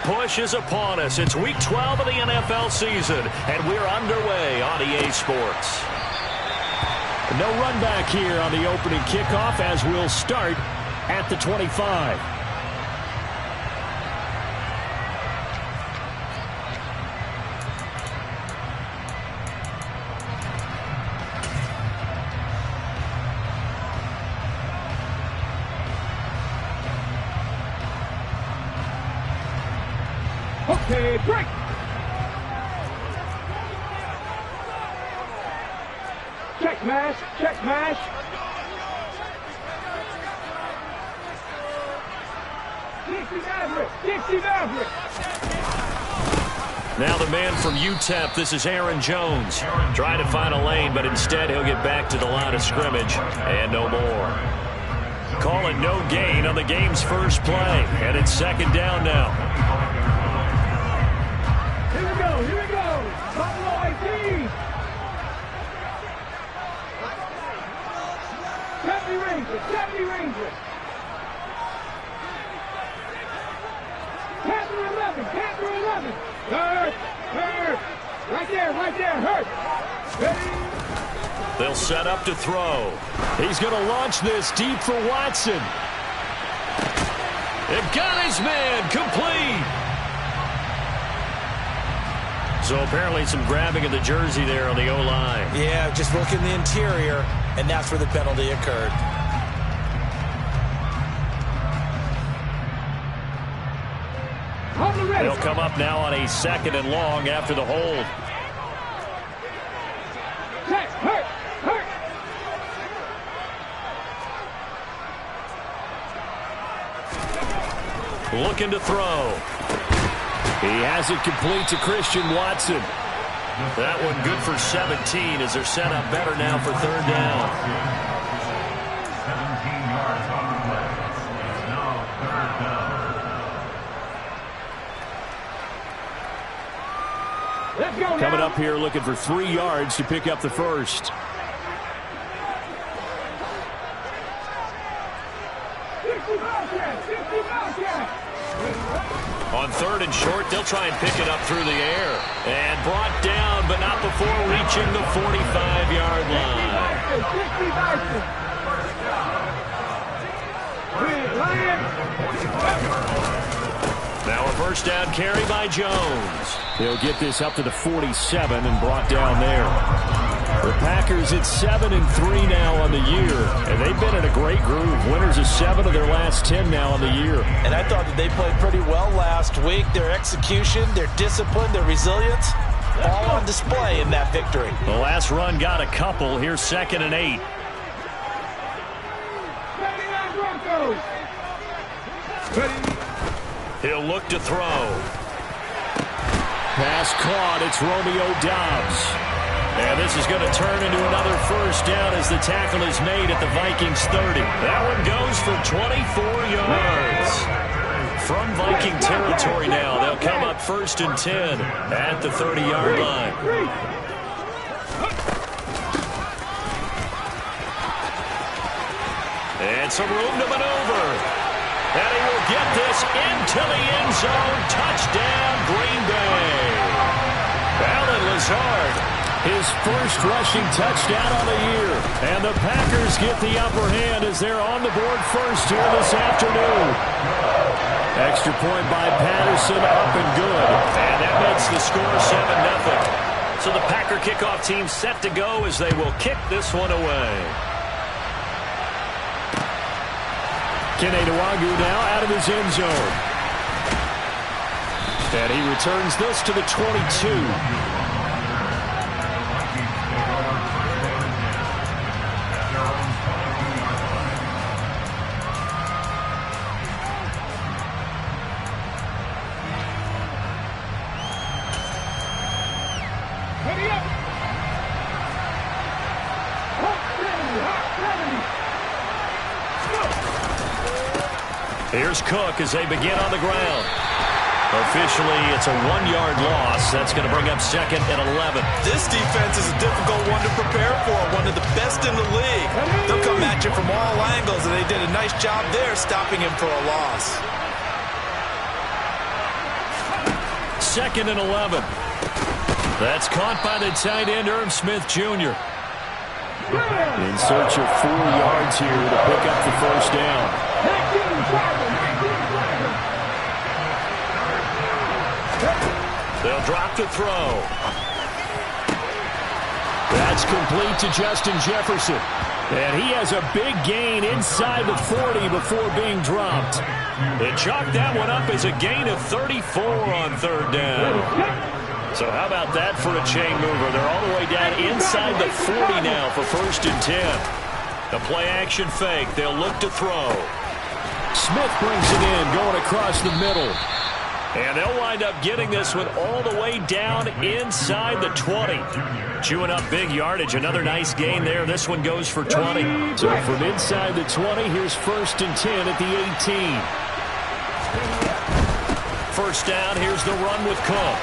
push is upon us. It's Week 12 of the NFL season, and we're underway on EA Sports. No run back here on the opening kickoff as we'll start at the 25. Okay, break. Check mash, check mash. Dixie Maverick. Now the man from UTEP, this is Aaron Jones. Trying to find a lane, but instead he'll get back to the line of scrimmage and no more. Calling no gain on the game's first play, and it's second down now. Here we go. Buffalo 18. Chevy Ranger. Panther 11. Hurt. Right there, hurt. Ready? They'll set up to throw. He's going to launch this deep for Watson. It got his man, complete. So apparently some grabbing of the jersey there on the O-line. Yeah, just working the interior, and that's where the penalty occurred. They'll come up now on a second and long after the hold. Hurt. Looking to throw. He has it complete to Christian Watson. That one good for 17 as they're set up better now for third down. 17 yards on the play. It's now third down. Let's go now. Coming up here looking for 3 yards to pick up the first. On third and short, they'll try and pick it up through the air. And brought down, but not before reaching the 45-yard line. Now a first down carry by Jones. He'll get this up to the 47 and brought down there. The Packers at 7-3 now on the year, and they've been in a great groove. Winners of 7 of their last 10 now on the year. And I thought that they played pretty well last week. Their execution, their discipline, their resilience, all on display in that victory. The last run got a couple. Here's 2nd and 8. He'll look to throw. Pass caught. It's Romeo Doubs. And this is going to turn into another first down as the tackle is made at the Vikings 30. That one goes for 24 yards. From Viking territory now, they'll come up 1st and 10 at the 30-yard line. And some room to maneuver. And he will get this into the end zone. Touchdown, Green Bay. Allen Lazard. His first rushing touchdown on the year. And the Packers get the upper hand as they're on the board first here this afternoon. Extra point by Patterson, up and good. And that makes the score 7-0. So the Packer kickoff team set to go as they will kick this one away. Kene Nwagu now out of his end zone. And he returns this to the 22. Here's Cook as they begin on the ground. Officially, it's a 1-yard loss. That's going to bring up 2nd and 11. This defense is a difficult one to prepare for, one of the best in the league. They'll come at you from all angles, and they did a nice job there stopping him for a loss. 2nd and 11. That's caught by the tight end, Irv Smith Jr. In search of 4 yards here to pick up the first down. They'll drop the throw. That's complete to Justin Jefferson. And he has a big gain inside the 40 before being dropped. They chalked that one up as a gain of 34 on 3rd down. So how about that for a chain mover? They're all the way down inside the 40 now for 1st and 10. The play-action fake. They'll look to throw. Smith brings it in, going across the middle. And they'll wind up getting this one all the way down inside the 20. Chewing up big yardage. Another nice gain there. This one goes for 20. So from inside the 20, here's 1st and 10 at the 18. First down, here's the run with Cook.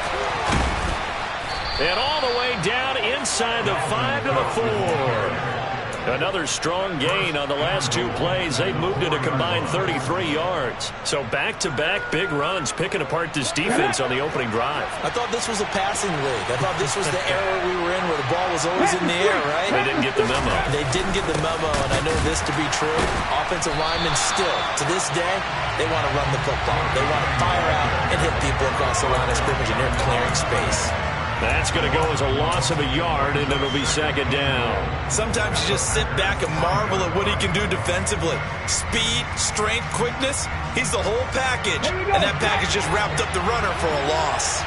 And all the way down inside the 5 to the 4. Another strong gain on the last 2 plays. They've moved it a combined 33 yards. So back-to-back big runs, picking apart this defense on the opening drive. I thought this was a passing league. I thought this was the era we were in where the ball was always in the air, right? They didn't get the memo. They didn't get the memo, and I know this to be true. Offensive linemen still, to this day, they want to run the football. They want to fire out and hit people across the line of scrimmage, and they're clearing space. That's going to go as a loss of a yard, and it'll be 2nd down. Sometimes you just sit back and marvel at what he can do defensively. Speed, strength, quickness, he's the whole package. And that package just wrapped up the runner for a loss.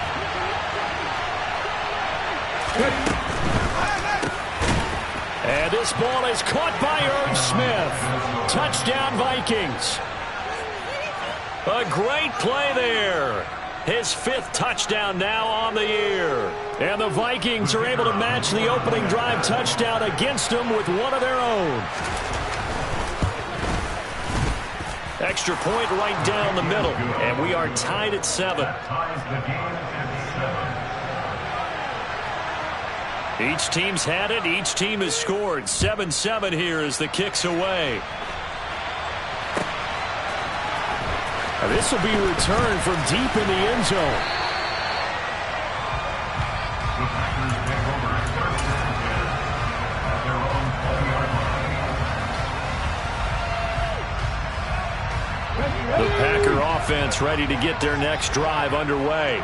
And this ball is caught by Irv Smith. Touchdown, Vikings. A great play there. His 5th touchdown now on the year. And the Vikings are able to match the opening drive touchdown against them with one of their own. Extra point right down the middle. And we are tied at 7. Each team's had it. Each team has scored. 7-7 here as the kick's away. This will be returned from deep in the end zone. The Packer offense ready to get their next drive underway.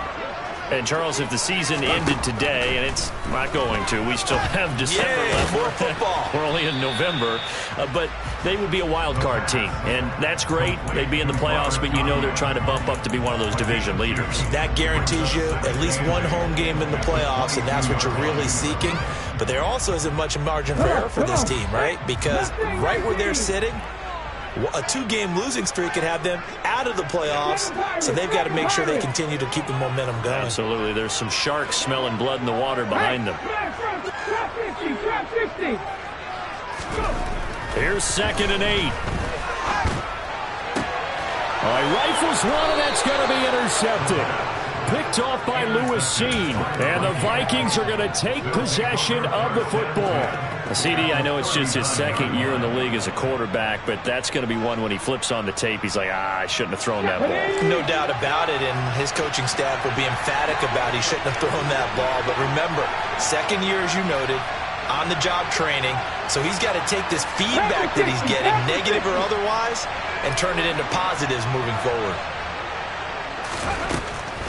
And, Charles, if the season ended today, and it's not going to, we still have December left. More football. We're only in November. But they would be a wild card team, and that's great. They'd be in the playoffs, but you know they're trying to bump up to be one of those division leaders. That guarantees you at least one home game in the playoffs, and that's what you're really seeking. But there also isn't much margin for error for this team, right? Because right where they're sitting, a 2-game losing streak could have them out of the playoffs, so they've got to make sure they continue to keep the momentum going. Absolutely. There's some sharks smelling blood in the water behind them. Here's 2nd and 8. Rifles one, and that's going to be intercepted. Picked off by Lewis Seen. And the Vikings are going to take possession of the football. CD, I know it's just his 2nd year in the league as a quarterback, but that's going to be one when he flips on the tape, he's like, I shouldn't have thrown that ball. No doubt about it, and his coaching staff will be emphatic about he shouldn't have thrown that ball. But remember, 2nd year, as you noted, on-the-job training, so he's got to take this feedback that he's getting, negative or otherwise, and turn it into positives moving forward.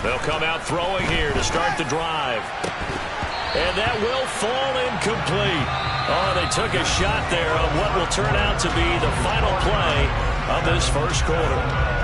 They'll come out throwing here to start the drive. And that will fall incomplete. Oh, they took a shot there on what will turn out to be the final play of this first quarter.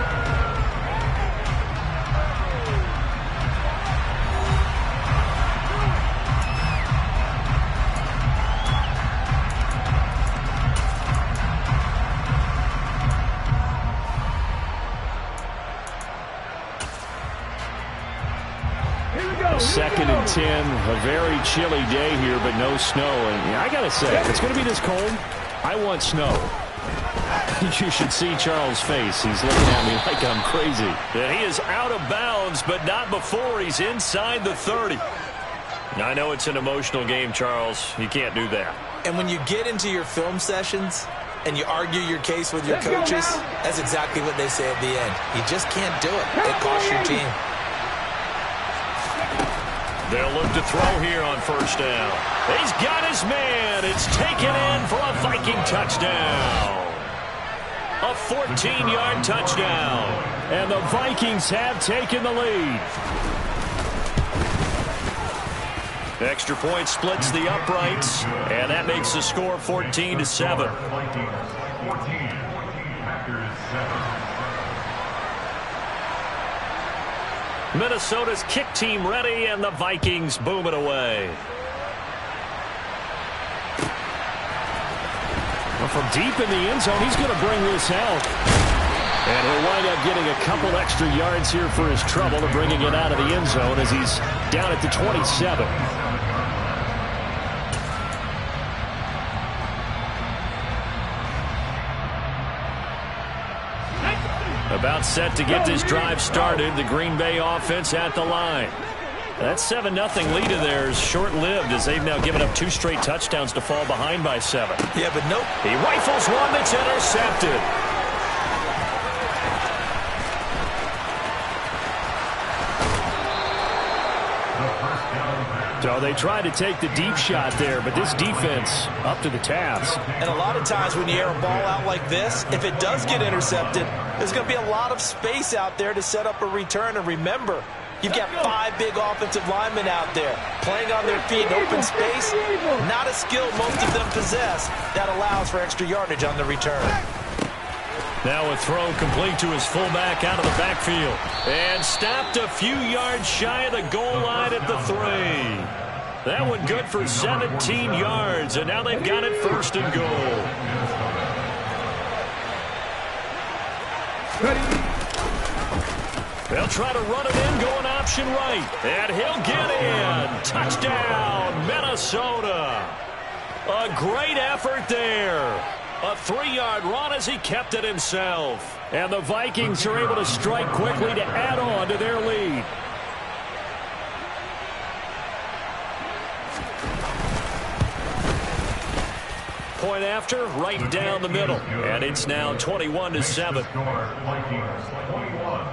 Second and 10, a very chilly day here, but no snow. And I got to say, if it's going to be this cold, I want snow. You should see Charles' face. He's looking at me like I'm crazy. And he is out of bounds, but not before he's inside the 30. I know it's an emotional game, Charles. You can't do that. And when you get into your film sessions and you argue your case with your coaches, that's exactly what they say at the end. You just can't do it. It costs your team. They'll look to throw here on first down. He's got his man. It's taken in for a Viking touchdown. A 14-yard touchdown. And the Vikings have taken the lead. Extra point splits the uprights, and that makes the score 14-7. Minnesota's kick team ready, and the Vikings boom it away. Well, from deep in the end zone, he's going to bring this out. And he'll wind up getting a couple extra yards here for his trouble of bringing it out of the end zone as he's down at the 27. About set to get this drive started. The Green Bay offense at the line. That 7-0 lead of theirs short-lived as they've now given up 2 straight touchdowns to fall behind by 7. Yeah, but nope. He rifles one that's intercepted. So they tried to take the deep shot there, but this defense up to the task. And a lot of times when you air a ball out like this, if it does get intercepted, there's going to be a lot of space out there to set up a return. And remember, you've got 5 big offensive linemen out there playing on their feet in open space. Not a skill most of them possess that allows for extra yardage on the return. Now a throw complete to his fullback out of the backfield. And stopped a few yards shy of the goal line at the 3. That one good for 17 yards, and now they've got it first and goal. They'll try to run it in, going option right. And he'll get in. Touchdown, Minnesota. A great effort there. A 3-yard run as he kept it himself. And the Vikings are able to strike quickly to add on to their lead. Point after, right down the middle. And it's now 21-7. Vikings 21,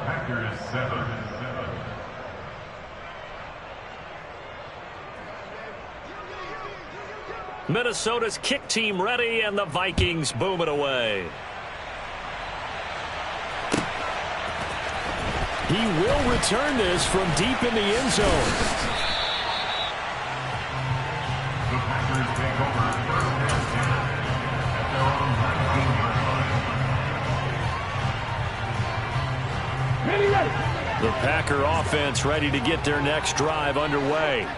Packers 7. Minnesota's kick team ready, and the Vikings boom it away. He will return this from deep in the end zone. The Packers take over first and 10 at their own 19-yard line. The Packer offense ready to get their next drive underway.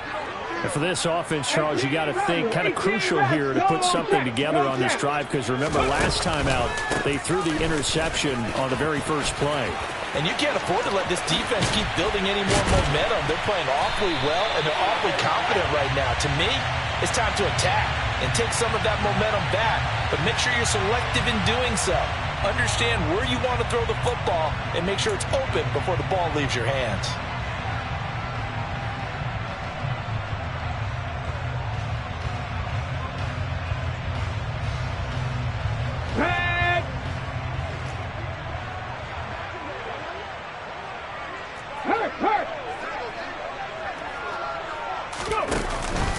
And for this offense, Charles, you got to think kind of crucial here to put something together on this drive, because remember last time out they threw the interception on the very first play. And you can't afford to let this defense keep building any more momentum. They're playing awfully well, and they're awfully confident right now. To me, it's time to attack and take some of that momentum back, but make sure you're selective in doing so. Understand where you want to throw the football and make sure it's open before the ball leaves your hands.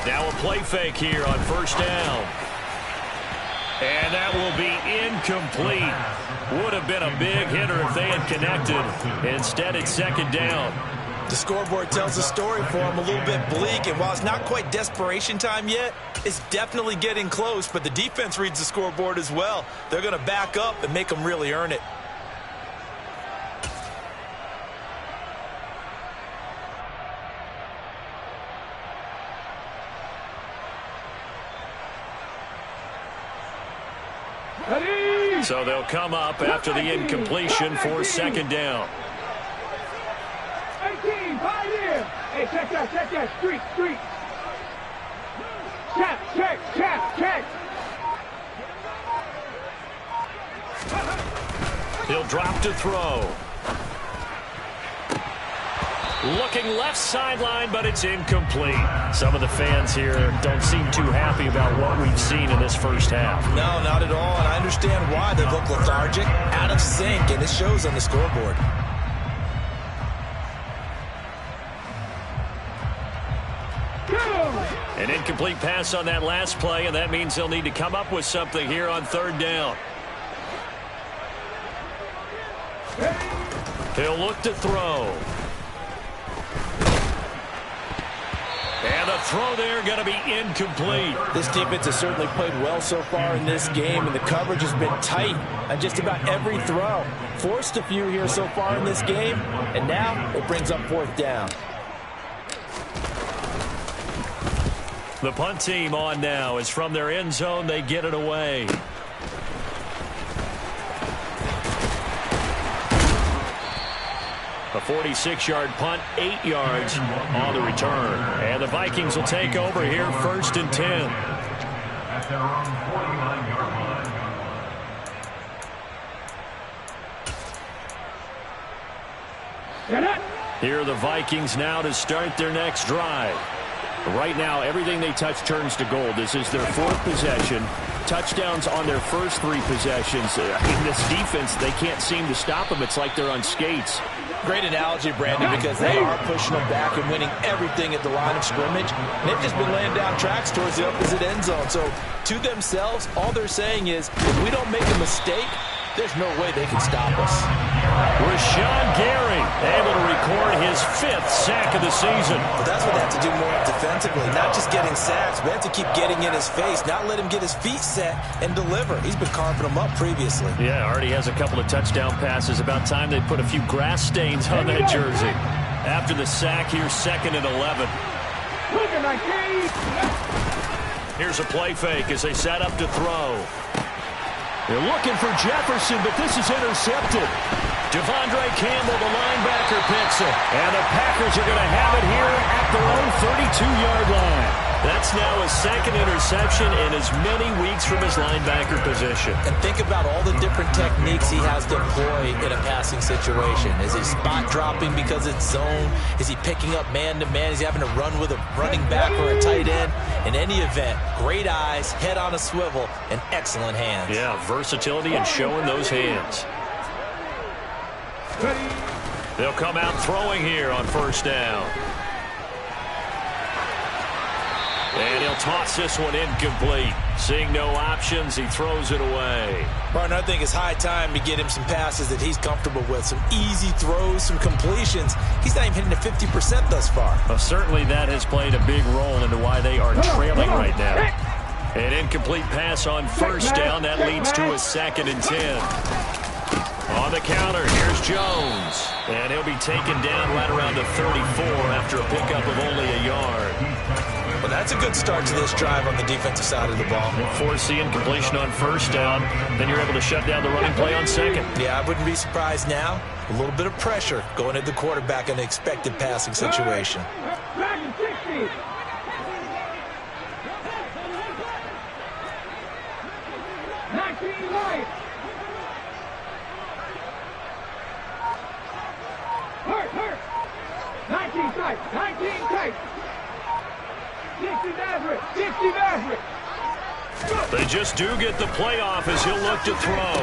Now a play fake here on first down. And that will be incomplete. Would have been a big hitter if they had connected. Instead, it's second down. The scoreboard tells the story for him, a little bit bleak, and while it's not quite desperation time yet, it's definitely getting close, but the defense reads the scoreboard as well. They're going to back up and make them really earn it. So they'll come up after the incompletion for second down. 18, 5 here. Hey, check that, street. Check. He'll drop to throw. Looking left sideline, but it's incomplete. Some of the fans here don't seem too happy about what we've seen in this first half. No, not at all, and I understand why. They look lethargic, out of sync, and it shows on the scoreboard. An incomplete pass on that last play, and that means they'll need to come up with something here on third down. He'll look to throw. And the throw there going to be incomplete. This defense has certainly played well so far in this game, and the coverage has been tight on just about every throw. Forced a few here so far in this game, and now it brings up fourth down. The punt team on now is from their end zone. They get it away. A 46-yard punt, 8 yards on the return. And the Vikings will take over here, 1st and 10. At their own 49-yard line. Here are the Vikings now to start their next drive. Right now, everything they touch turns to gold. This is their 4th possession. Touchdowns on their first 3 possessions. In this defense, they can't seem to stop them. It's like they're on skates. Great analogy, Brandon, because they are pushing them back and winning everything at the line of scrimmage. They've just been laying down tracks towards the opposite end zone. So to themselves, all they're saying is, if we don't make a mistake, there's no way they can stop us. Rashawn Gary able to record his 5th sack of the season. But that's what they have to do more defensively, not just getting sacks, but they have to keep getting in his face, not let him get his feet set and deliver. He's been carving them up previously. Yeah, already has a couple of touchdown passes. About time they put a few grass stains on that jersey. After the sack, here's 2nd and 11. Here's a play fake as they set up to throw. They're looking for Jefferson, but this is intercepted. Devondre Campbell, the linebacker, picks it. And the Packers are going to have it here at their own 32-yard line. That's now his 2nd interception in as many weeks from his linebacker position. And think about all the different techniques he has to employ in a passing situation. Is he spot dropping because it's zone? Is he picking up man-to-man? Is he having to run with a running back or a tight end? In any event, great eyes, head on a swivel, and excellent hands. Yeah, versatility and showing those hands. They'll come out throwing here on 1st down. And he'll toss this one incomplete. Seeing no options, he throws it away. Martin, I think it's high time to get him some passes that he's comfortable with. Some easy throws, some completions. He's not even hitting the 50% thus far. Well, certainly that has played a big role into why they are trailing right now. An incomplete pass on 1st down. That leads to a 2nd and 10. On the counter, here's Jones. And he'll be taken down right around the 34 after a pickup of only a yard. Well, that's a good start to this drive on the defensive side of the ball. Force the incompletion on 1st down. Then you're able to shut down the running play on 2nd. Yeah, I wouldn't be surprised now. A little bit of pressure going at the quarterback in an expected passing situation. They just do get the playoff as he'll look to throw.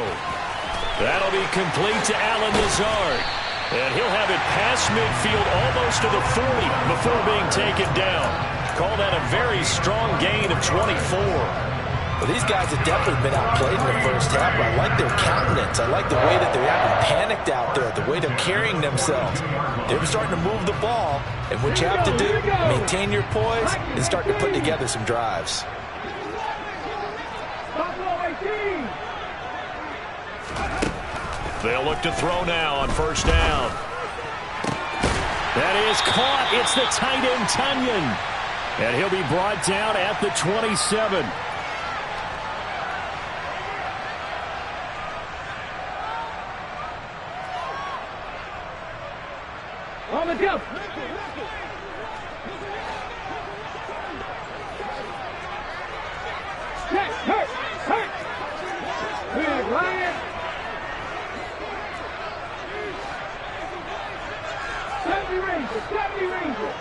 That'll be complete to Allen Lazard. And he'll have it past midfield almost to the 40 before being taken down. Call that a very strong gain of 24. Well, these guys have definitely been outplayed in the first half, but I like their countenance. I like the way that they're acting panicked out there, the way they're carrying themselves. They're starting to move the ball, and what you have to do, maintain your poise and start to put together some drives. They'll look to throw now on 1st down. That is caught. It's the tight end, Tunyon. And he'll be brought down at the 27. On the jump. Check. Hurt. Good, Ryan. 70 Rangers.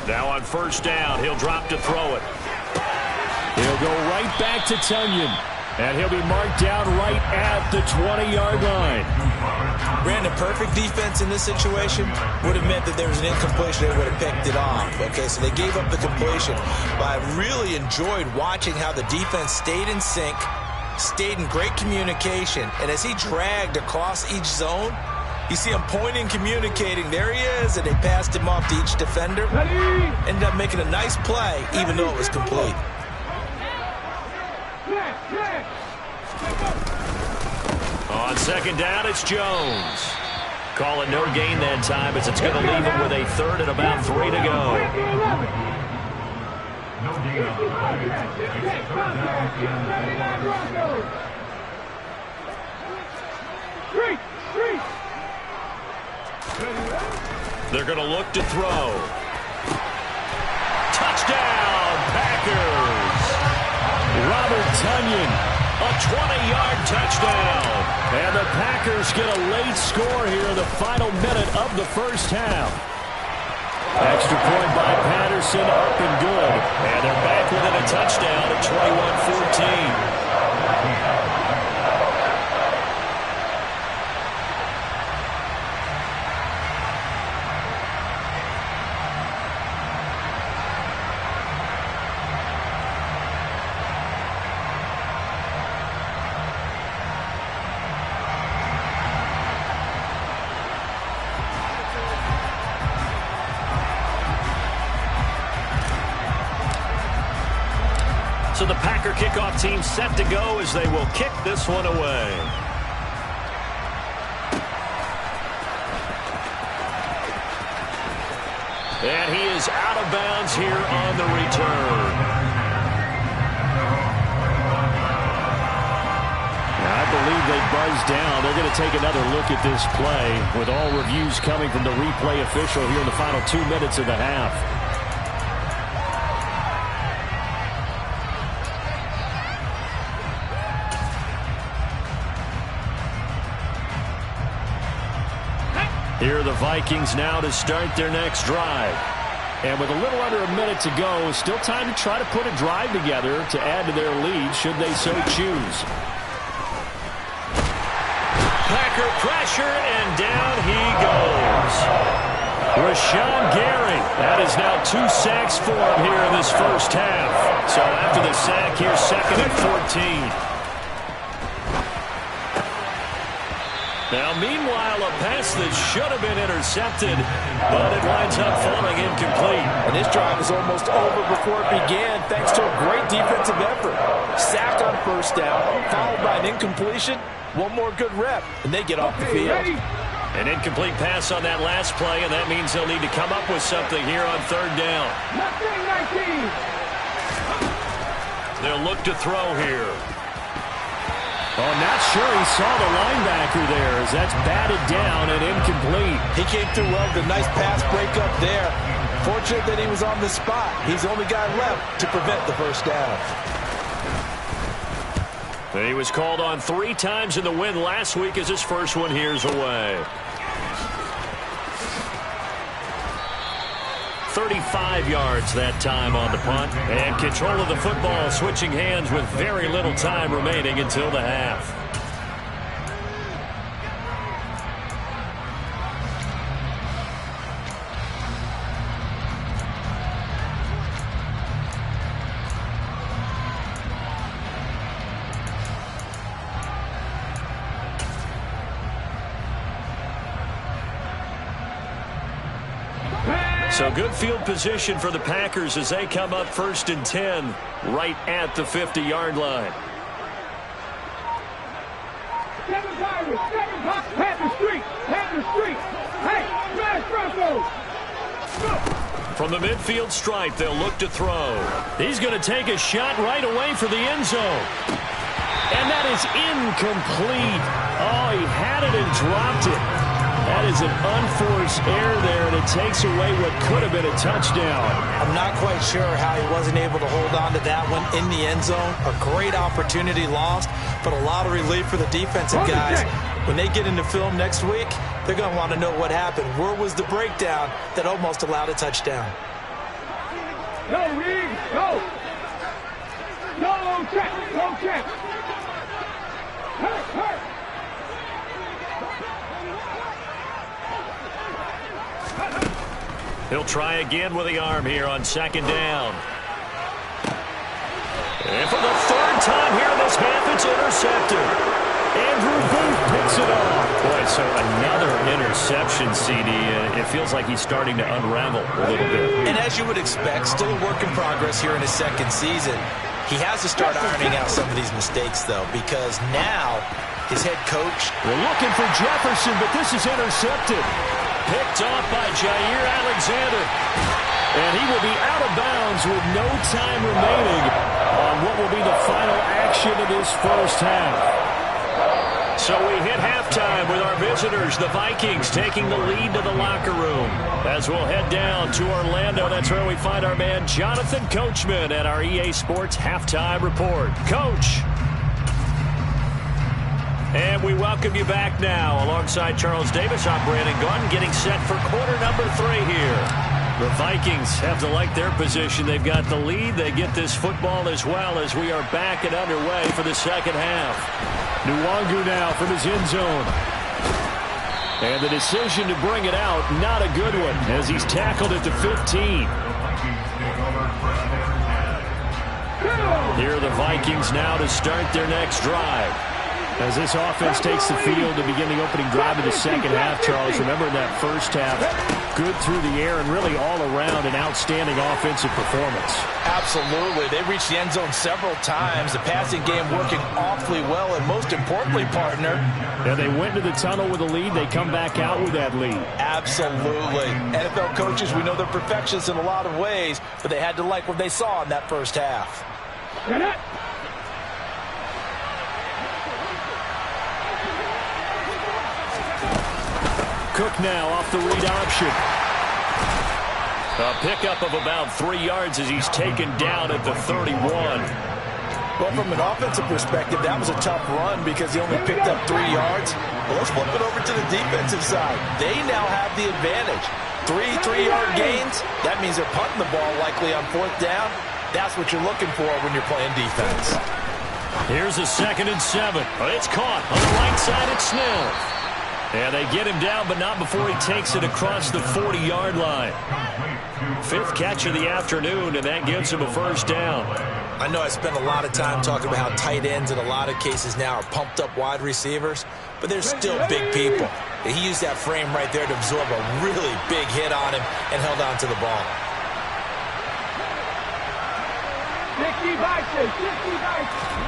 Now on 1st down, he'll drop to throw it. He'll go right back to Tunyon. And he'll be marked down right at the 20-yard line. Brandon, perfect defense in this situation would have meant that there was an incompletion. They would have picked it off. Okay, so they gave up the completion. But I really enjoyed watching how the defense stayed in sync, stayed in great communication. And as he dragged across each zone, you see him pointing, communicating. There he is, and they passed him off to each defender. Ended up making a nice play, even though it was complete. On second down, it's Jones. Call it no gain that time, as it's going to leave him with a third and about 3 to go. No gain on the play. It's third down They're going to look to throw. Touchdown, Packers! Robert Tonyan, a 20-yard touchdown. And the Packers get a late score here in the final minute of the first half. Extra point by Patterson, up and good. And they're back within a touchdown at 21-14. So the Packer kickoff team set to go as they will kick this one away. And he is out of bounds here on the return. I believe they buzzed down. They're going to take another look at this play with all reviews coming from the replay official here in the final 2 minutes of the half. Here are the Vikings now to start their next drive. And with a little under a minute to go, still time to try to put a drive together to add to their lead should they so choose. Packer pressure, and down he goes. Rashawn Gary. That is now 2 sacks for him here in this first half. So after the sack, here's second and 14. Now, meanwhile, a pass that should have been intercepted, but it winds up falling incomplete. And this drive is almost over before it began, thanks to a great defensive effort. Sack on first down, followed by an incompletion. One more good rep, and they get off the field. An incomplete pass on that last play, and that means they'll need to come up with something here on third down. They'll look to throw here. Oh, not sure he saw the linebacker there as that's batted down and incomplete. He came through well with a nice pass breakup there. Fortunate that he was on the spot. He's the only guy left to prevent the first down. He was called on 3 times in the win last week as his first one here's away. 35 yards that time on the punt. And control of the football switching hands with very little time remaining until the half. So good field position for the Packers as they come up 1st and 10 right at the 50-yard line. From the midfield stripe, they'll look to throw. He's going to take a shot right away for the end zone. And that is incomplete. Oh, he had it and dropped it. That is an unforced error there, and it takes away what could have been a touchdown. I'm not quite sure how he wasn't able to hold on to that one in the end zone. A great opportunity lost, but a lot of relief for the defensive guys. When they get into film next week, they're going to want to know what happened. Where was the breakdown that almost allowed a touchdown? No, Reed, no. No check, no check. He'll try again with the arm here on second down. And for the third time here in this half, it's intercepted. Andrew Booth picks it off. Boy, so another interception, CD. It feels like he's starting to unravel a little bit. And as you would expect, still a work in progress here in his second season. He has to start ironing out some of these mistakes, though, because now his head coach... We're looking for Jefferson, but this is intercepted. Picked off by Jair Alexander. And he will be out of bounds with no time remaining on what will be the final action of this first half. So we hit halftime with our visitors, the Vikings, taking the lead to the locker room. As we'll head down to Orlando, that's where we find our man Jonathan Coachman at our EA Sports Halftime Report. Coach. And we welcome you back now. Alongside Charles Davis, I'm Brandon Gaudin, getting set for quarter number 3 here. The Vikings have to like their position. They've got the lead. They get this football as well as we are back and underway for the second half. Nwangu now from his end zone. And the decision to bring it out, not a good one, as he's tackled at the 15. Here are the Vikings now to start their next drive. As this offense takes the field to begin the opening drive of the second half, Charles, remember in that first half, good through the air and really all around an outstanding offensive performance. Absolutely. They reached the end zone several times. The passing game working awfully well, and most importantly, partner. Yeah, they went to the tunnel with a lead. They come back out with that lead. Absolutely. NFL coaches, we know they're perfectionists in a lot of ways, but they had to like what they saw in that first half. Cook now off the read option. A pickup of about 3 yards as he's taken down at the 31. Well, from an offensive perspective, that was a tough run because he only picked up 3 yards. Well, let's flip it over to the defensive side. They now have the advantage. 3-3-yard gains, that means they're punting the ball likely on 4th down. That's what you're looking for when you're playing defense. Here's a 2nd and 7. It's caught on the right side at Snell. And they get him down, but not before he takes it across the 40-yard line. 5th catch of the afternoon, and that gives him a first down. I know I spent a lot of time talking about how tight ends in a lot of cases now are pumped up wide receivers, but they're still big people. And he used that frame right there to absorb a really big hit on him and held on to the ball. 60 Vikings.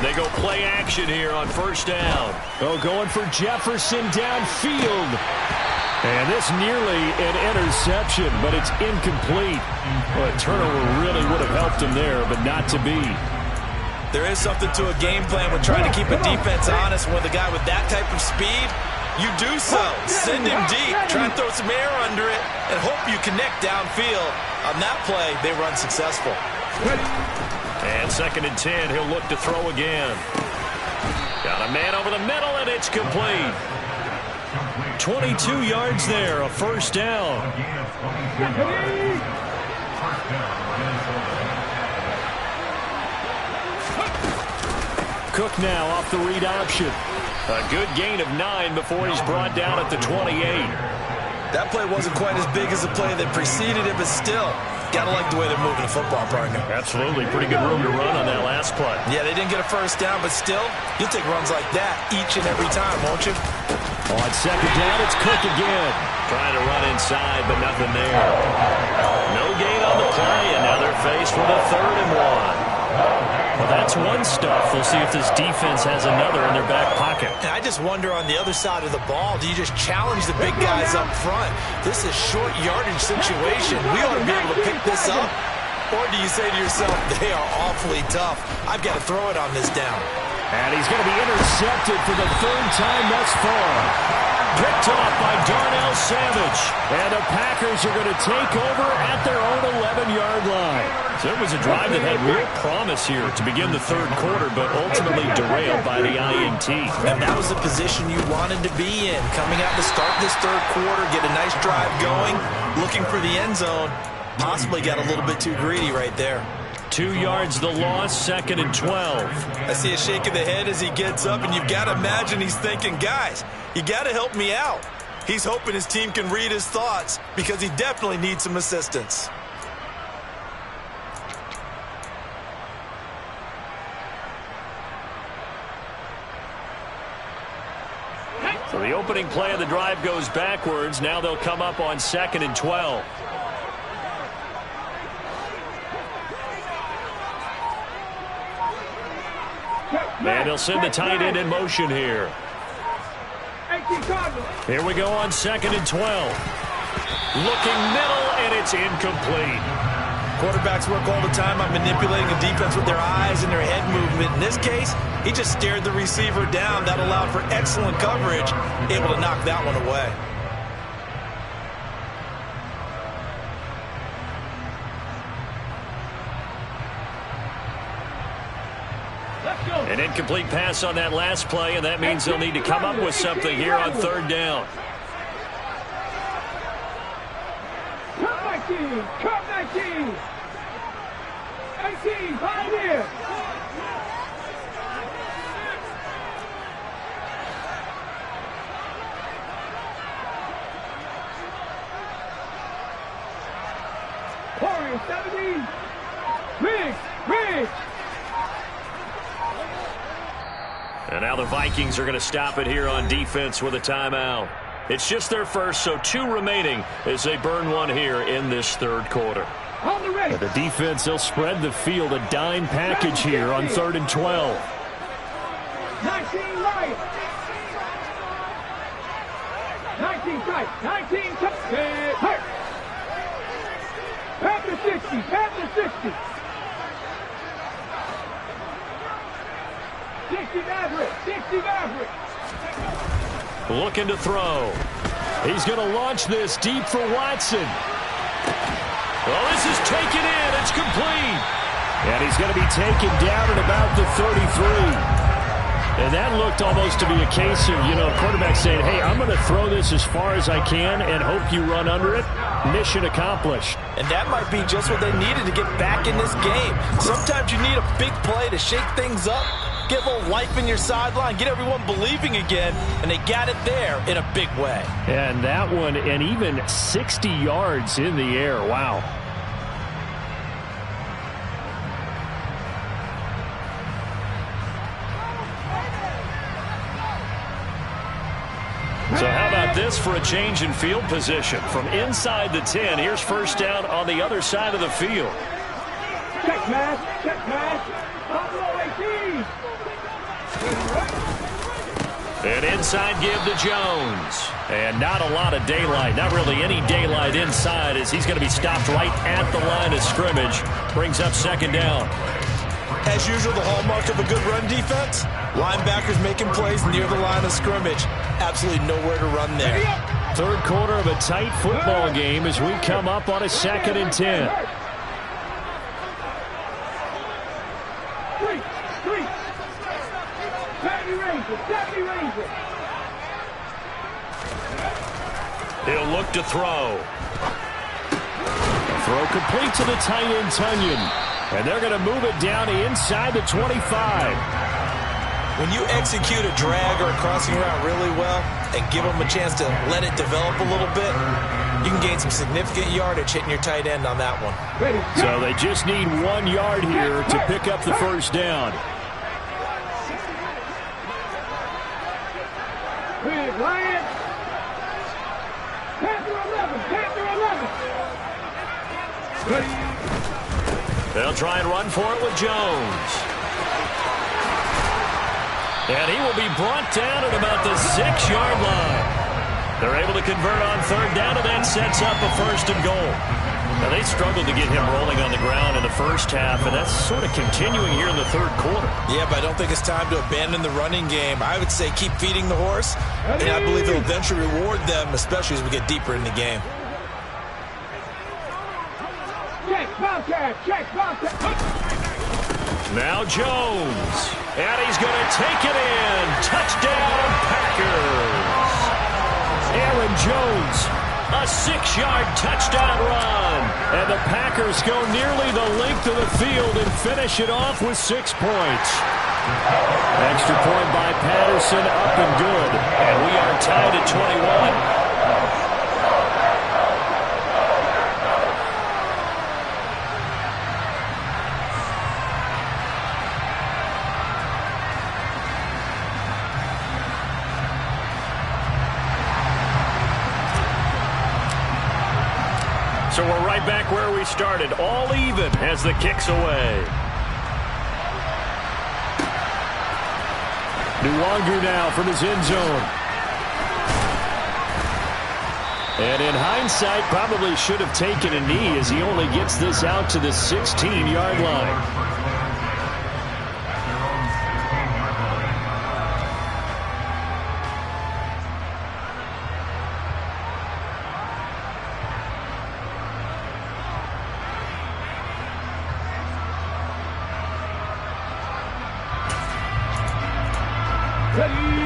They go play action here on first down. Oh, going for Jefferson downfield. And this nearly an interception, but it's incomplete. Well, a turnover really would have helped him there, but not to be. There is something to a game plan with trying to keep a defense honest. With a guy with that type of speed, you do so. Send him deep, try and throw some air under it, and hope you connect downfield. On that play, they run successful. And 2nd and 10, he'll look to throw again. Got a man over the middle, and it's complete. 22 yards there, a first down. Cook now off the read option. A good gain of 9 before he's brought down at the 28. That play wasn't quite as big as the play that preceded it, but still, gotta like the way they're moving the football, partner. Absolutely. Pretty good room to run on that last play. Yeah, they didn't get a first down, but still, you'll take runs like that each and every time, won't you? On 2nd down, it's Cook again. Trying to run inside, but nothing there. No gain on the play, and now they're faced with a 3rd and 1. Well, that's one stuff. We'll see if this defense has another in their back pocket. And I just wonder on the other side of the ball, do you just challenge the big guys up front? This is a short yardage situation. We ought to be able to pick this up. Or do you say to yourself, they are awfully tough. I've got to throw it on this down. And he's going to be intercepted for the 3rd time thus far. Picked off by Darnell Savage. And the Packers are going to take over at their own 11-yard line. So it was a drive that had real promise here to begin the 3rd quarter, but ultimately derailed by the INT. And that was the position you wanted to be in. Coming out to start this 3rd quarter, get a nice drive going, looking for the end zone. Possibly got a little bit too greedy right there. 2 yards the loss, 2nd and 12. I see a shake of the head as he gets up, and you've got to imagine he's thinking, guys, you got to help me out. He's hoping his team can read his thoughts because he definitely needs some assistance. So the opening play of the drive goes backwards. Now they'll come up on 2nd and 12. And they'll send the tight end in motion here. Here we go on 2nd and 12. Looking middle, and it's incomplete. Quarterbacks work all the time on manipulating the defense with their eyes and their head movement. In this case, he just stared the receiver down. That allowed for excellent coverage, able to knock that one away. An incomplete pass on that last play, and that means they'll need to come up with something here on 3rd down. Come 19! 18, Pioneer! Warrior 17! Riggs! And now the Vikings are going to stop it here on defense with a timeout. It's just their first, so 2 remaining as they burn one here in this 3rd quarter. And the defense, they'll spread the field, a dime package here on 3rd and 12. 19 right! 19 tight! 19 tight! Hurt! Panther 60! Panther 60! 60 Maverick! 60 Maverick! Looking to throw. He's going to launch this deep for Watson. Well, this is taken in. It's complete. And he's going to be taken down at about the 33. And that looked almost to be a case of, quarterback saying, hey, I'm going to throw this as far as I can and hope you run under it. Mission accomplished. And that might be just what they needed to get back in this game. Sometimes you need a big play to shake things up, get a little life in your sideline, get everyone believing again, and they got it there in a big way. And that one, and even 60 yards in the air. Wow. So how about this for a change in field position? From inside the 10, here's 1st down on the other side of the field. Check match! Check match! Buffalo 18! And inside give to Jones. And not a lot of daylight, not really any daylight inside as he's going to be stopped right at the line of scrimmage. Brings up 2nd down. As usual, the hallmark of a good run defense, linebackers making plays near the line of scrimmage. Absolutely nowhere to run there. 3rd quarter of a tight football game as we come up on a 2nd and 10. He'll look to throw. Throw complete to the tight end, Tunyon. And they're going to move it down inside the 25. When you execute a drag or a crossing route really well and give them a chance to let it develop a little bit, you can gain some significant yardage hitting your tight end on that one. So they just need 1 yard here to pick up the 1st down. Lions! Panther 11! Panther 11! They'll try and run for it with Jones. And he will be brought down at about the 6-yard line. They're able to convert on 3rd down, and that sets up a 1st and goal. Now, they struggled to get him rolling on the ground in the 1st half, and that's sort of continuing here in the 3rd quarter. Yeah, but I don't think it's time to abandon the running game. I would say keep feeding the horse, and I believe it'll eventually reward them, especially as we get deeper in the game. Check, Bobcat! Check, Bobcat! Now Jones. And he's going to take it in. Touchdown, Packers. Aaron Jones. A 6-yard touchdown run. And the Packers go nearly the length of the field and finish it off with 6 points. Extra point by Patterson, up and good. And we are tied at 21. So we're right back where we started, all even as the kick's away. Nwangu now from his end zone. And in hindsight, probably should have taken a knee as he only gets this out to the 16-yard line.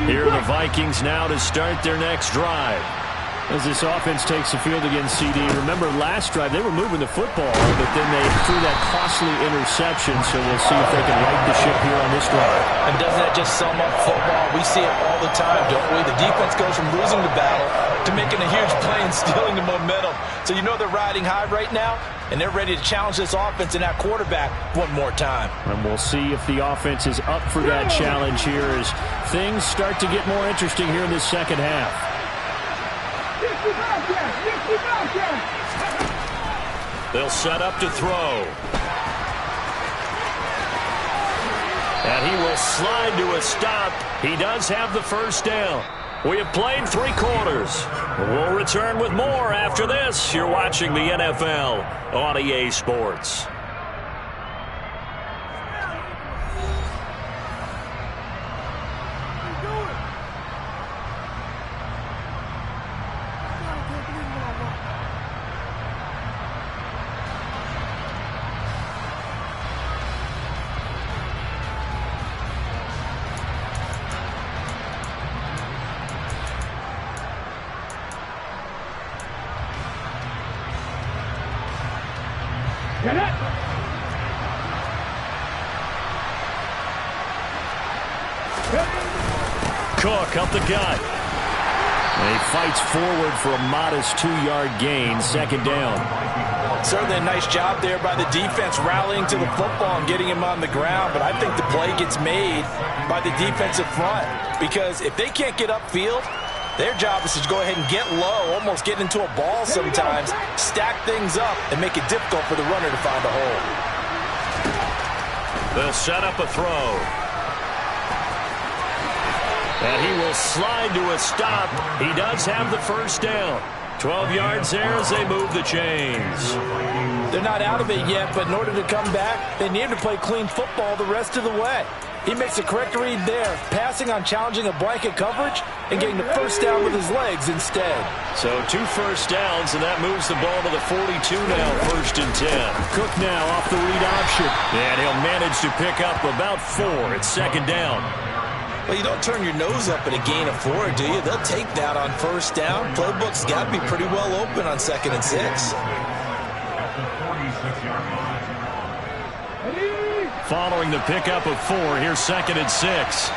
Here are the Vikings now to start their next drive. As this offense takes the field against CD. Remember, last drive, they were moving the football, but then they threw that costly interception, so we'll see if they can right the ship here on this drive. And doesn't that just sum up football? We see it all the time, don't we? The defense goes from losing the battle to making a huge play and stealing the momentum. So you know they're riding high right now, and they're ready to challenge this offense and that quarterback one more time. And we'll see if the offense is up for that challenge here as things start to get more interesting here in the second half. They'll set up to throw. And he will slide to a stop. He does have the first down. We have played 3 quarters. We'll return with more after this. You're watching the NFL on EA Sports. Cook up the gut. And he fights forward for a modest 2-yard gain, second down. Certainly a nice job there by the defense rallying to the football and getting him on the ground, but I think the play gets made by the defensive front because if they can't get upfield, their job is to go ahead and get low, almost get into a ball sometimes, stack things up, and make it difficult for the runner to find a hole. They'll set up a throw. And he will slide to a stop. He does have the first down. 12 yards there as they move the chains. They're not out of it yet, but in order to come back, they need to play clean football the rest of the way. He makes a correct read there, passing on challenging a blanket coverage and getting the first down with his legs instead. So 2 first downs, and that moves the ball to the 42 now, 1st and 10. Cook now off the read option. And he'll manage to pick up about 4 at 2nd down. Well, you don't turn your nose up at a gain of 4, do you? They'll take that on 1st down. Playbook's got to be pretty well open on 2nd and 6. Following the pickup of 4, here's 2nd and 6.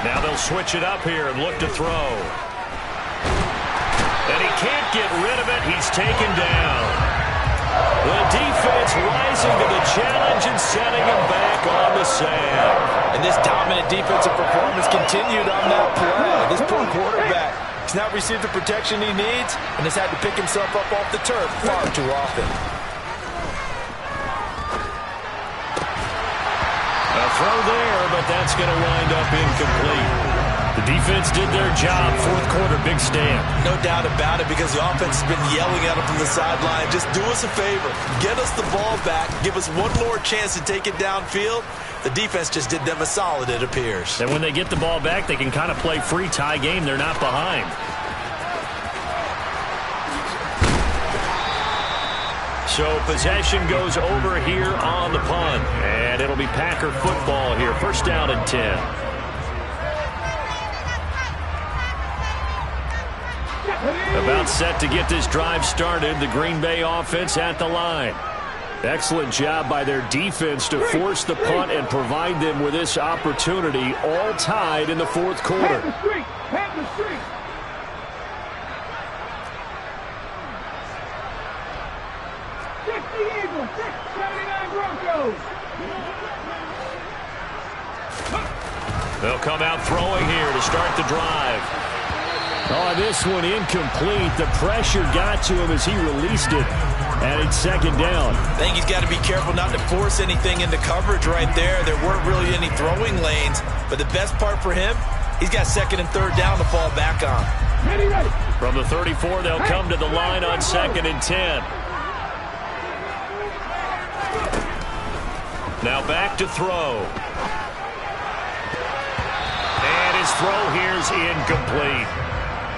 Now they'll switch it up here and look to throw. And he can't get rid of it. He's taken down. The defense rising to the challenge and setting him back on the sack. And this dominant defensive performance continued on that play. This poor quarterback has not received the protection he needs and has had to pick himself up off the turf far too often. A throw there, but that's going to wind up incomplete. The defense did their job. 4th quarter, big stand. No doubt about it, because the offense has been yelling at them from the sideline. Just do us a favor. Get us the ball back. Give us one more chance to take it downfield. The defense just did them a solid, it appears. And when they get the ball back, they can kind of play free tie game. They're not behind. So possession goes over here on the punt. And it'll be Packer football here. 1st down and 10. About set to get this drive started. The Green Bay offense at the line. Excellent job by their defense to force the punt and provide them with this opportunity, all tied in the 4th quarter. Have the street. Eagles, 79 Broncos. They'll come out throwing here to start the drive. Oh, this one incomplete. The pressure got to him as he released it. And it's second down. I think he's got to be careful not to force anything into coverage right there. There weren't really any throwing lanes. But the best part for him, he's got second and third down to fall back on. Ready. From the 34, they'll come to the line on 2nd and 10. Now back to throw. And his throw here's incomplete.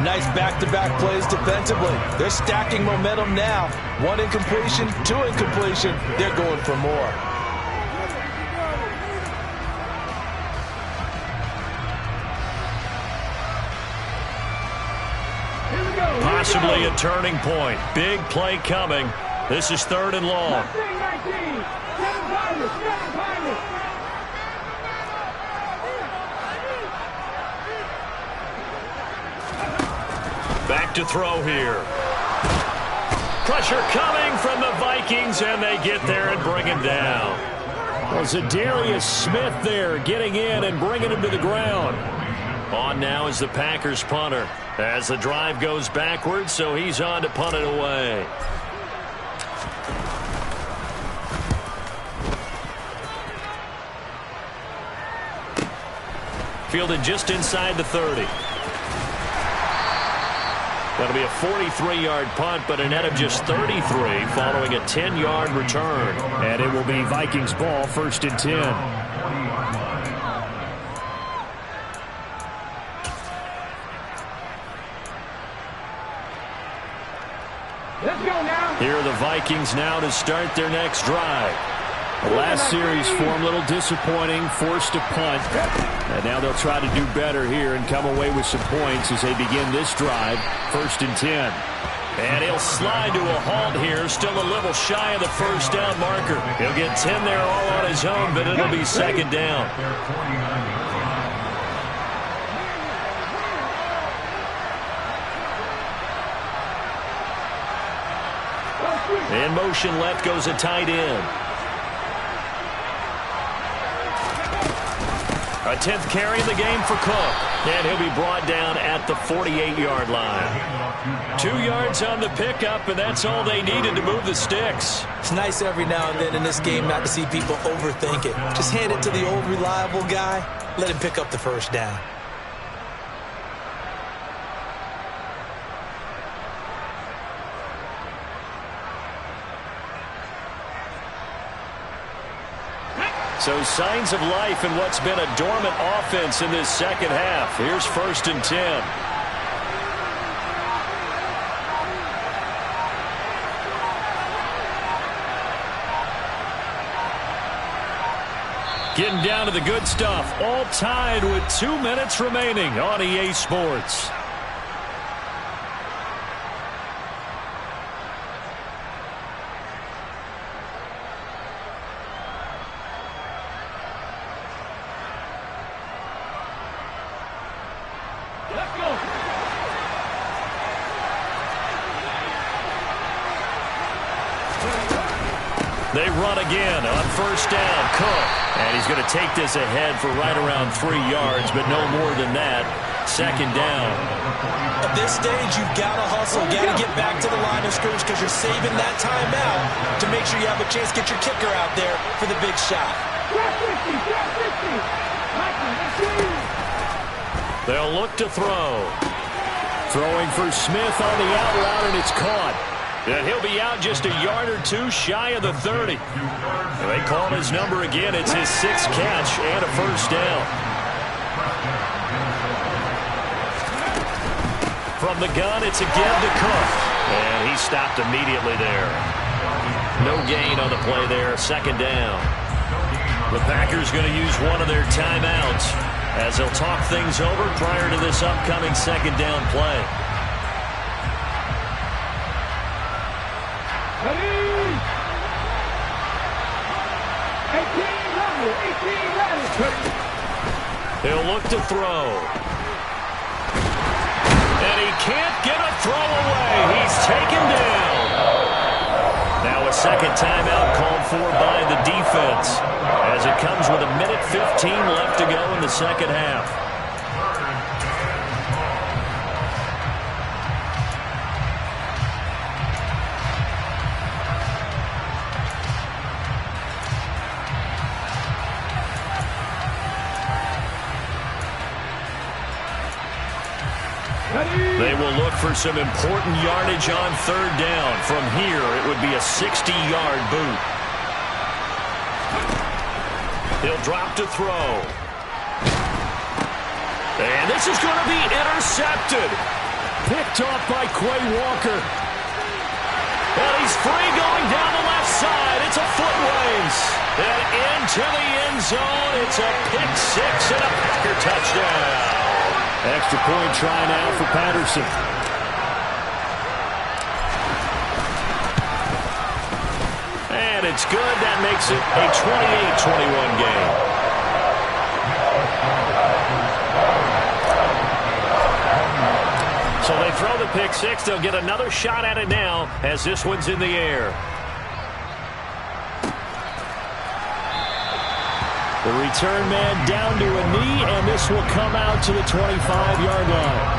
Nice back-to-back plays defensively. They're stacking momentum now. 1 incompletion, 2 incompletion. They're going for more. Possibly a turning point. Big play coming. This is 3rd and long. Back to throw here. Pressure coming from the Vikings, and they get there and bring him down. Well, Zadarius Smith there getting in and bringing him to the ground. On now is the Packers punter. As the drive goes backwards, so he's on to punt it away. Fielded just inside the 30. That'll be a 43-yard punt, but a net of just 33 following a 10-yard return. And it will be Vikings ball, 1st and 10. Let's go now. Here are the Vikings now to start their next drive. The last series for them, a little disappointing, forced a punt. And now they'll try to do better here and come away with some points as they begin this drive, 1st and 10. And he'll slide to a halt here, still a little shy of the first down marker. He'll get 10 there all on his own, but it'll be second down. In motion left goes a tight end. A 10th carry in the game for Cook. And he'll be brought down at the 48-yard line. 2 yards on the pickup, and that's all they needed to move the sticks. It's nice every now and then in this game not to see people overthink it. Just hand it to the old reliable guy. Let him pick up the first down. So signs of life in what's been a dormant offense in this second half. Here's 1st and 10. Getting down to the good stuff. All tied with 2 minutes remaining on EA Sports. They run again on 1st down. Cook. And he's going to take this ahead for right around 3 yards, but no more than that. Second down. At this stage, you've got to hustle. Got to get back to the line of scrimmage because you're saving that timeout to make sure you have a chance to get your kicker out there for the big shot. They'll look to throw. Throwing for Smith on the out route, and it's caught. And he'll be out just a yard or 2 shy of the 30. And they call his number again. It's his 6th catch and a first down. From the gun, it's again to Cook. And he stopped immediately there. No gain on the play there. Second down. The Packers going to use one of their timeouts as they'll talk things over prior to this upcoming second down play. He'll look to throw. And he can't get a throw away. He's taken down. Now a second timeout called for by the defense as it comes with 1:15 left to go in the second half. will look for some important yardage on third down. From here, it would be a 60-yard boot. He'll drop to throw. And this is going to be intercepted. Picked off by Quay Walker. And he's free going down the left side. It's a foot race. And into the end zone. It's a pick six and a Packer touchdown. Extra point try now for Patterson. And it's good. That makes it a 28-21 game. So they throw the pick six. They'll get another shot at it now as this one's in the air. The return man down to a knee, and this will come out to the 25-yard line.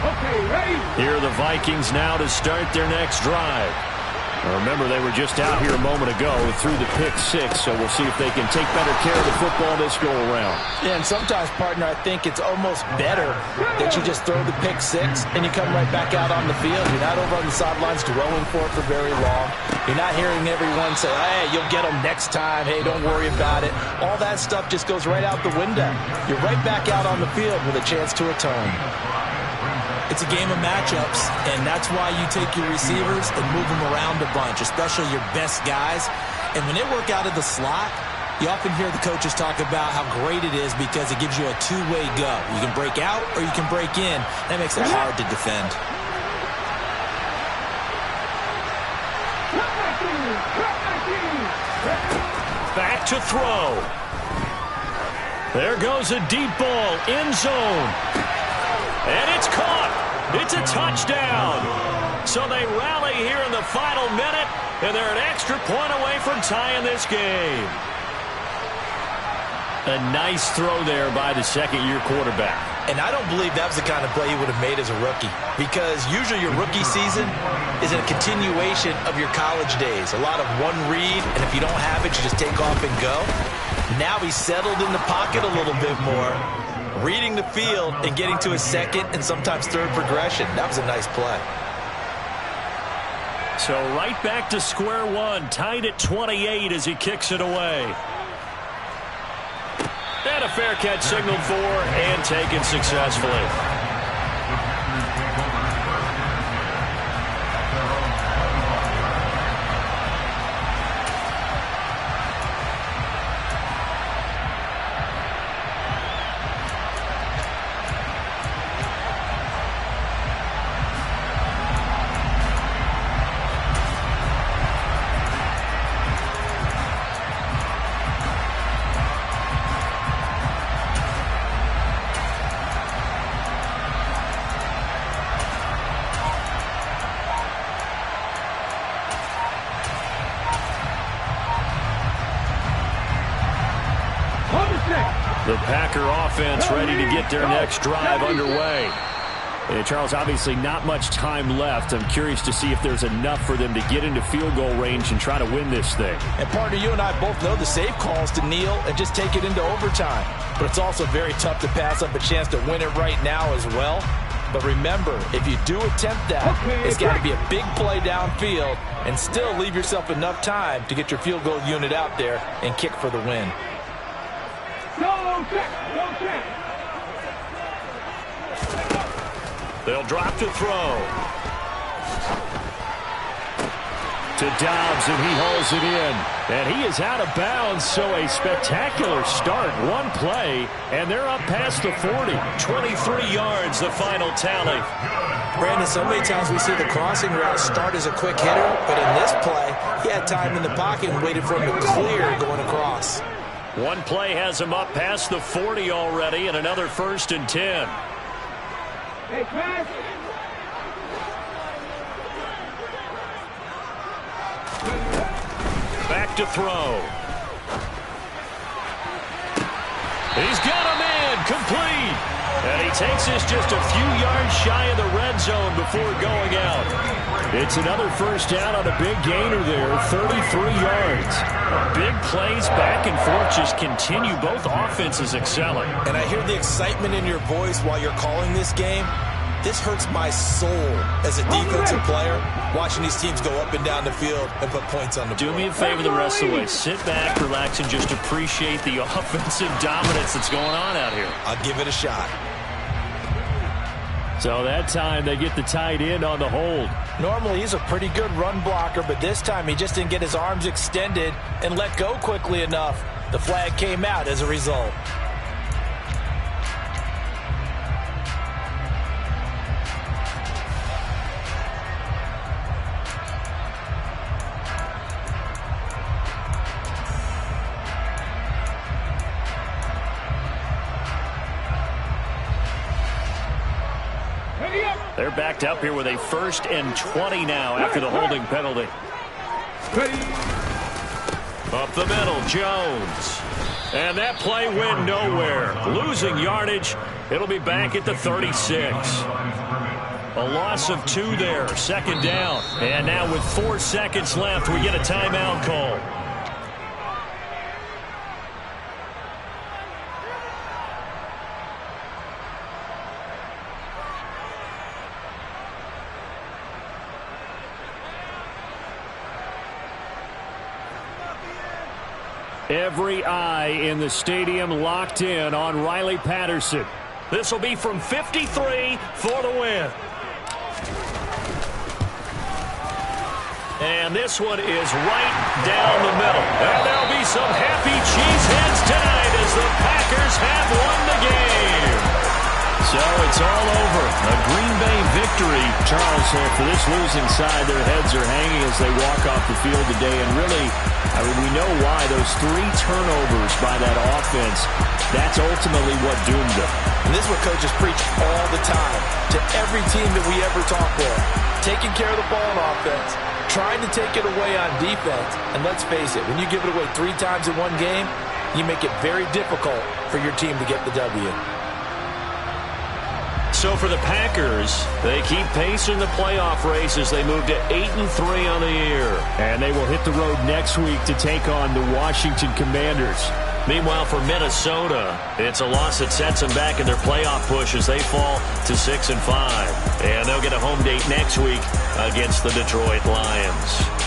Okay, ready? Here are the Vikings now to start their next drive. Now remember, they were just out here a moment ago through the pick six, so we'll see if they can take better care of the football this go-around. Yeah, and sometimes, partner, I think it's almost better that you just throw the pick six and you come right back out on the field. You're not over on the sidelines dwelling for it for very long. You're not hearing everyone say, hey, you'll get them next time. Hey, don't worry about it. All that stuff just goes right out the window. You're right back out on the field with a chance to atone. It's a game of matchups, and that's why you take your receivers and move them around a bunch, especially your best guys. And when they work out of the slot, you often hear the coaches talk about how great it is because it gives you a two-way go. You can break out or you can break in. That makes it hard to defend. Back to throw. There goes a deep ball, end zone. And it's caught. It's a touchdown. So they rally here in the final minute, and they're an extra point away from tying this game. A nice throw there by the second-year quarterback. And I don't believe that was the kind of play he would have made as a rookie, because usually your rookie season is a continuation of your college days. A lot of one read, and if you don't have it, you just take off and go. Now he's settled in the pocket a little bit more, reading the field and getting to his second and sometimes third progression. That was a nice play. So right back to square one, tied at 28 as he kicks it away. And a fair catch signaled for and taken successfully. The Packer offense ready to get their next drive underway. And Charles, obviously not much time left. I'm curious to see if there's enough for them to get into field goal range and try to win this thing. And partner, you and I both know the safe calls to kneel and just take it into overtime. But it's also very tough to pass up a chance to win it right now as well. But remember, if you do attempt that, it's got to be a big play downfield and still leave yourself enough time to get your field goal unit out there and kick for the win. No check, no check. They'll drop to throw. To Dobbs, and he hauls it in. And he is out of bounds, so a spectacular start. One play, and they're up past the 40. 23 yards, the final tally. Brandon, so many times we see the crossing route start as a quick hitter, but in this play, he had time in the pocket and waited for him to clear going across. One play has him up past the 40 already, and another 1st and 10. Hey, class. Back to throw. He's got him in, complete. And he takes us just a few yards shy of the red zone before going out. It's another first down on a big gainer there, 33 yards. Big plays back and forth just continue. Both offenses excelling. And I hear the excitement in your voice while you're calling this game. This hurts my soul as a defensive player, watching these teams go up and down the field and put points on the board. Do me a favor the rest of the way. Sit back, relax, and just appreciate the offensive dominance that's going on out here. I'll give it a shot. So that time they get the tight end on the hold. Normally he's a pretty good run blocker, but this time he just didn't get his arms extended and let go quickly enough. The flag came out as a result. They're backed up here with a 1st and 20 now after the holding penalty. Up the middle, Jones. And that play went nowhere. Losing yardage. It'll be back at the 36. A loss of 2 there. 2nd down. And now with 4 seconds left, we get a timeout call. Every eye in the stadium locked in on Riley Patterson. This will be from 53 for the win. And this one is right down the middle. And there'll be some happy cheeseheads tonight as the Packers have won the game. So it's all over. A Green Bay victory. Charles, for this losing side, their heads are hanging as they walk off the field today. And really, I mean, we know why. Those 3 turnovers by that offense, that's ultimately what doomed them. And this is what coaches preach all the time to every team that we ever talk with. Taking care of the ball on offense, trying to take it away on defense. And let's face it, when you give it away 3 times in one game, you make it very difficult for your team to get the W. So for the Packers, they keep pace in the playoff race as they move to 8-3 on the year. And they will hit the road next week to take on the Washington Commanders. Meanwhile, for Minnesota, it's a loss that sets them back in their playoff push as they fall to 6-5. And they'll get a home date next week against the Detroit Lions.